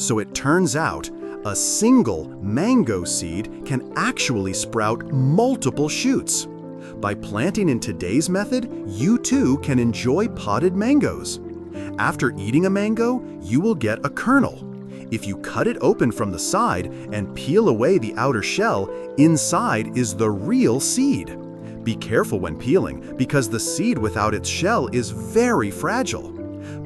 So it turns out, a single mango seed can actually sprout multiple shoots. By planting in today's method, you too can enjoy potted mangoes. After eating a mango, you will get a kernel. If you cut it open from the side and peel away the outer shell, inside is the real seed. Be careful when peeling because the seed without its shell is very fragile.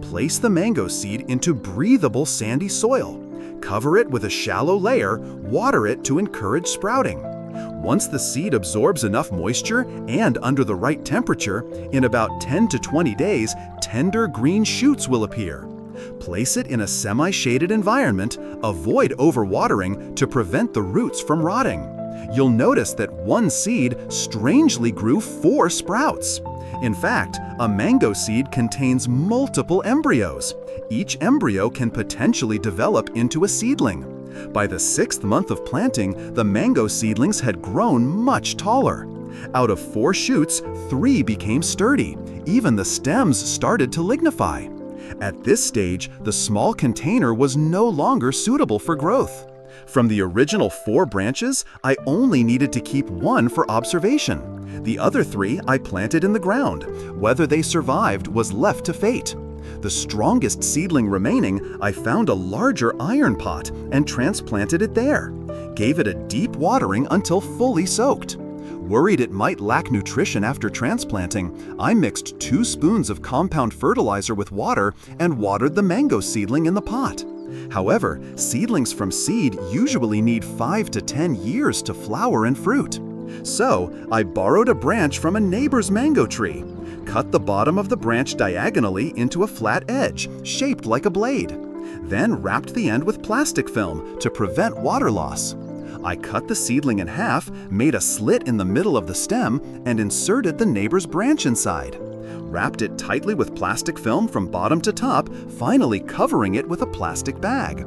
Place the mango seed into breathable sandy soil. Cover it with a shallow layer, water it to encourage sprouting. Once the seed absorbs enough moisture and under the right temperature, in about 10 to 20 days, tender green shoots will appear. Place it in a semi-shaded environment, avoid overwatering to prevent the roots from rotting. You'll notice that one seed strangely grew 4 sprouts. In fact, a mango seed contains multiple embryos. Each embryo can potentially develop into a seedling. By the 6th month of planting, the mango seedlings had grown much taller. Out of 4 shoots, 3 became sturdy. Even the stems started to lignify. At this stage, the small container was no longer suitable for growth. From the original 4 branches, I only needed to keep 1 for observation. The other 3 I planted in the ground. Whether they survived was left to fate. The strongest seedling remaining, I found a larger iron pot and transplanted it there. Gave it a deep watering until fully soaked. Worried it might lack nutrition after transplanting, I mixed 2 spoons of compound fertilizer with water and watered the mango seedling in the pot. However, seedlings from seed usually need 5 to 10 years to flower and fruit. So, I borrowed a branch from a neighbor's mango tree. Cut the bottom of the branch diagonally into a flat edge, shaped like a blade. Then wrapped the end with plastic film to prevent water loss. I cut the seedling in half, made a slit in the middle of the stem, and inserted the neighbor's branch inside. Wrapped it tightly with plastic film from bottom to top, finally covering it with a plastic bag.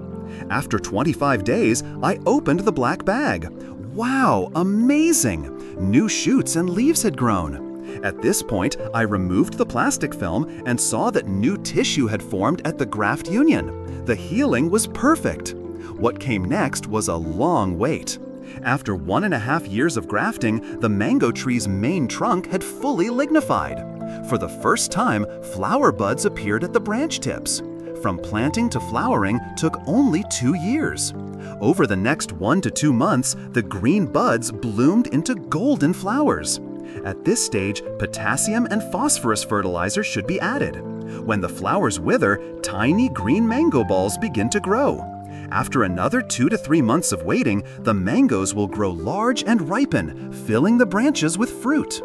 After 25 days, I opened the black bag. Wow, amazing! New shoots and leaves had grown. At this point, I removed the plastic film and saw that new tissue had formed at the graft union. The healing was perfect. What came next was a long wait. After 1.5 years of grafting, the mango tree's main trunk had fully lignified. For the first time, flower buds appeared at the branch tips. From planting to flowering took only 2 years. Over the next 1 to 2 months, the green buds bloomed into golden flowers. At this stage, potassium and phosphorus fertilizer should be added. When the flowers wither, tiny green mango balls begin to grow. After another 2 to 3 months of waiting, the mangoes will grow large and ripen, filling the branches with fruit.